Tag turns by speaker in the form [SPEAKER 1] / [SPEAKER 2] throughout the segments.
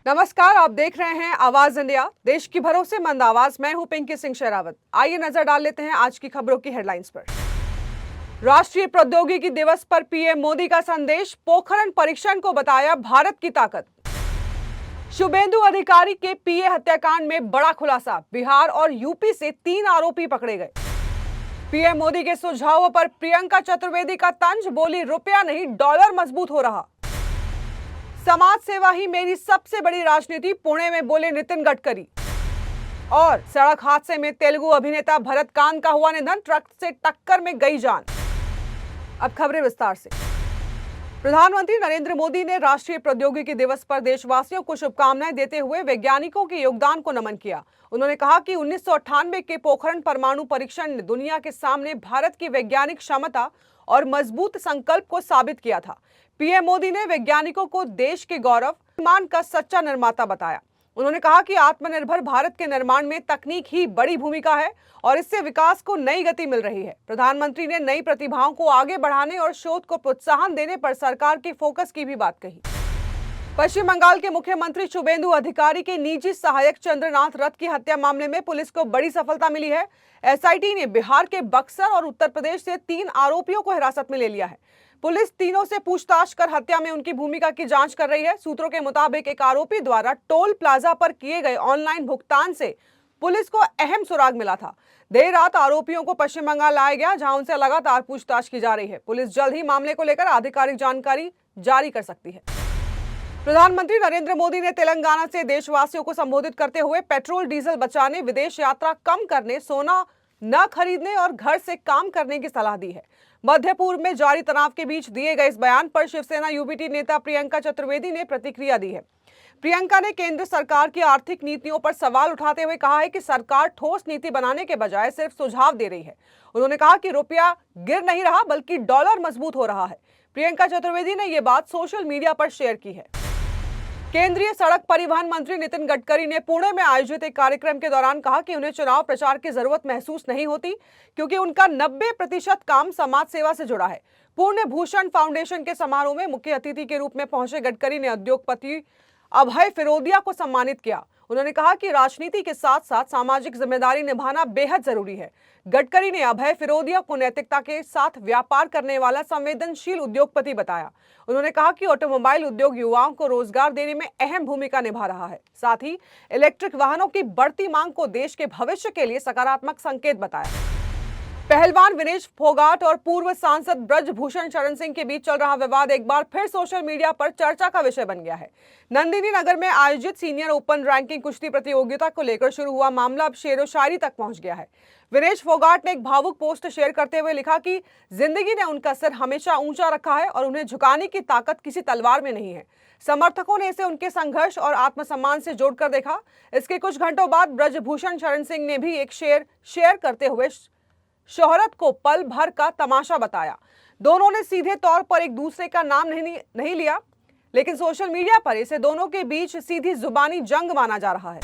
[SPEAKER 1] नमस्कार, आप देख रहे हैं आवाज इंडिया, देश की भरोसेमंद आवाज। मैं हूं पिंकी सिंह शेरावत। आइए नजर डाल लेते हैं आज की खबरों की हेडलाइंस पर। राष्ट्रीय प्रौद्योगिकी दिवस पर पीएम मोदी का संदेश, पोखरण परीक्षण को बताया भारत की ताकत। शुभेंदु अधिकारी के पीए हत्याकांड में बड़ा खुलासा, बिहार और यूपी से 3 आरोपी पकड़े गए। पीएम मोदी के सुझावों पर प्रियंका चतुर्वेदी का तंज, बोली रुपया नहीं डॉलर मजबूत हो रहा। समाज सेवा ही मेरी सबसे बड़ी राजनीति, पुणे में बोले नितिन गडकरी। और सड़क हादसे में तेलुगु अभिनेता भरत कांत का हुआ निधन, ट्रक से टक्कर में गई जान। अब खबरें विस्तार से। प्रधानमंत्री नरेंद्र मोदी ने राष्ट्रीय प्रौद्योगिकी दिवस पर देशवासियों को शुभकामनाएं देते हुए वैज्ञानिकों के योगदान को नमन किया। उन्होंने कहा कि 1998 के पोखरण परमाणु परीक्षण ने दुनिया के सामने भारत की वैज्ञानिक क्षमता और मजबूत संकल्प को साबित किया था। पीएम मोदी ने वैज्ञानिकों को देश के गौरव, निर्माण का सच्चा निर्माता बताया। उन्होंने कहा कि आत्मनिर्भर भारत के निर्माण में तकनीक ही बड़ी भूमिका है और इससे विकास को नई गति मिल रही है। प्रधानमंत्री ने नई प्रतिभाओं को आगे बढ़ाने और शोध को प्रोत्साहन देने पर सरकार के फोकस की भी बात कही। पश्चिम बंगाल के मुख्यमंत्री शुभेंदु अधिकारी के निजी सहायक चंद्रनाथ रथ की हत्या मामले में पुलिस को बड़ी सफलता मिली है। एसआईटी ने बिहार के बक्सर और उत्तर प्रदेश से 3 आरोपियों को हिरासत में ले लिया है। पुलिस तीनों से पूछताछ कर हत्या में उनकी भूमिका की जांच कर रही है। सूत्रों के मुताबिक एक आरोपी द्वारा टोल प्लाजा पर किए गए ऑनलाइन भुगतान से पुलिस को अहम सुराग मिला था। देर रात आरोपियों को पश्चिम बंगाल लाया गया, जहां उनसे लगातार पूछताछ की जा रही है। पुलिस जल्द ही मामले को लेकर आधिकारिक जानकारी जारी कर सकती है। प्रधानमंत्री नरेंद्र मोदी ने तेलंगाना से देशवासियों को संबोधित करते हुए पेट्रोल डीजल बचाने, विदेश यात्रा कम करने, सोना न खरीदने और घर से काम करने की सलाह दी है। मध्य पूर्व में जारी तनाव के बीच दिए गए इस बयान पर शिवसेना यूबीटी नेता प्रियंका चतुर्वेदी ने प्रतिक्रिया दी है। प्रियंका ने केंद्र सरकार की आर्थिक नीतियों पर सवाल उठाते हुए कहा है कि सरकार ठोस नीति बनाने के बजाय सिर्फ सुझाव दे रही है। उन्होंने कहा कि रुपया गिर नहीं रहा बल्कि डॉलर मजबूत हो रहा है। प्रियंका चतुर्वेदी ने यह बात सोशल मीडिया पर शेयर की है। केंद्रीय सड़क परिवहन मंत्री नितिन गडकरी ने पुणे में आयोजित एक कार्यक्रम के दौरान कहा कि उन्हें चुनाव प्रचार की जरूरत महसूस नहीं होती, क्योंकि उनका 90% काम समाज सेवा से जुड़ा है। पूर्ण भूषण फाउंडेशन के समारोह में मुख्य अतिथि के रूप में पहुंचे गडकरी ने उद्योगपति अभय फिरोदिया को सम्मानित किया। उन्होंने कहा कि राजनीति के साथ साथ सामाजिक जिम्मेदारी निभाना बेहद जरूरी है। गडकरी ने अभय फिरोदिया को नैतिकता के साथ व्यापार करने वाला संवेदनशील उद्योगपति बताया। उन्होंने कहा कि ऑटोमोबाइल उद्योग युवाओं को रोजगार देने में अहम भूमिका निभा रहा है। साथ ही इलेक्ट्रिक वाहनों की बढ़ती मांग को देश के भविष्य के लिए सकारात्मक संकेत बताया। पहलवान विनेश फोगाट और पूर्व सांसद ब्रजभूषण शरण सिंह के बीच चल रहा विवाद एक बार फिर सोशल मीडिया पर चर्चा का विषय बन गया है। नंदिनी नगर में आयोजित सीनियर ओपन रैंकिंग कुश्ती प्रतियोगिता को लेकर शुरू हुआ मामला अब शेरो शायरी तक पहुंच गया है। विनेश फोगाट ने एक भावुक पोस्ट शेयर करते हुए लिखा कि जिंदगी ने उनका सिर हमेशा ऊंचा रखा है और उन्हें झुकाने की ताकत किसी तलवार में नहीं है। समर्थकों ने इसे उनके संघर्ष और आत्मसम्मान से जोड़कर देखा। इसके कुछ घंटों बाद ब्रजभूषण शरण सिंह ने भी एक शेयर करते हुए शोहरत को पल भर का तमाशा बताया। दोनों ने सीधे तौर पर एक दूसरे का नाम नहीं लिया, लेकिन सोशल मीडिया पर इसे दोनों के बीच सीधी जुबानी जंग माना जा रहा है।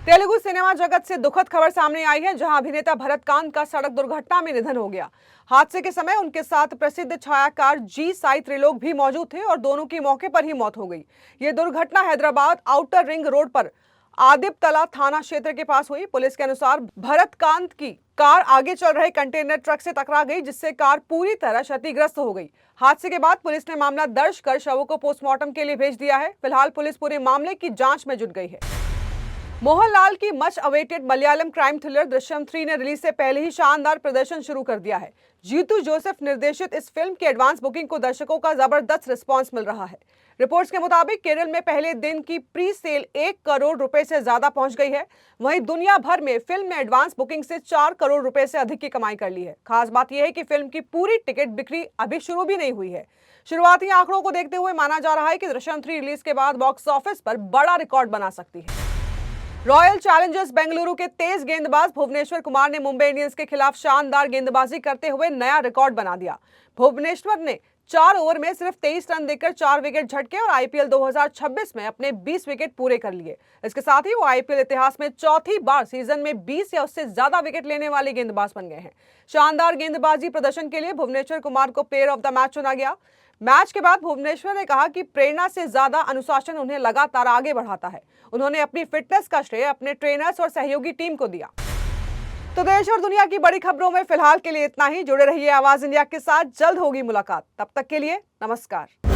[SPEAKER 1] तेलुगु सिनेमा जगत से दुखद खबर सामने आई है, जहां अभिनेता भरत कांत का सड़क दुर्घटना में निधन हो गया। हादसे के समय उनके साथ प्रसिद्ध छायाकार जी साई त्रिलोक भी मौजूद थे और दोनों की मौके पर ही मौत हो गई। ये दुर्घटना हैदराबाद आउटर रिंग रोड पर आदिबतला थाना क्षेत्र के पास हुई। पुलिस के अनुसार भरत कांत की कार आगे चल रहे कंटेनर ट्रक से टकरा गई, जिससे कार पूरी तरह क्षतिग्रस्त हो गई। हादसे के बाद पुलिस ने मामला दर्ज कर शवों को पोस्टमार्टम के लिए भेज दिया है। फिलहाल पुलिस पूरे मामले की जांच में जुट गई है। मोहनलाल की much awaited Malayalam crime thriller Drishyam 3 ने रिलीज से पहले ही शानदार प्रदर्शन शुरू कर दिया है। जीतू जोसेफ निर्देशित इस फिल्म की एडवांस बुकिंग को दर्शकों का जबरदस्त रिस्पांस मिल रहा है। रिपोर्ट्स के मुताबिक केरल में पहले दिन की प्री सेल 1 करोड़ रुपए से ज्यादा पहुंच गई है। वहीं दुनिया भर में फिल्म ने एडवांस बुकिंग से 4 करोड़ रुपए से अधिक की कमाई कर ली है। खास बात यह है कि फिल्म की पूरी टिकट बिक्री अभी शुरू भी नहीं हुई है। शुरुआती आंकड़ों को देखते हुए माना जा रहा है कि दृश्यम 3 रिलीज के बाद बॉक्स ऑफिस पर बड़ा रिकॉर्ड बना सकती है। रॉयल चैलेंजर्स बेंगलुरु के तेज गेंदबाज भुवनेश्वर कुमार ने मुंबई इंडियंस के खिलाफ शानदार गेंदबाजी करते हुए नया रिकॉर्ड बना दिया। भुवनेश्वर ने 4 ओवर में सिर्फ 23 रन देकर 4 विकेट झटके और आईपीएल 2026 में अपने 20 विकेट पूरे कर लिए। इसके साथ ही वो आईपीएल इतिहास में चौथी बार सीजन में 20 या उससे ज्यादा विकेट लेने वाले गेंदबाज बन गए हैं। शानदार गेंदबाजी प्रदर्शन के लिए भुवनेश्वर कुमार को प्लेयर ऑफ द मैच चुना गया। मैच के बाद भुवनेश्वर ने कहा कि प्रेरणा से ज्यादा अनुशासन उन्हें लगातार आगे बढ़ाता है। उन्होंने अपनी फिटनेस का श्रेय अपने ट्रेनर्स और सहयोगी टीम को दिया। तो देश और दुनिया की बड़ी खबरों में फिलहाल के लिए इतना ही। जुड़े रहिए आवाज इंडिया के साथ, जल्द होगी मुलाकात। तब तक के लिए नमस्कार।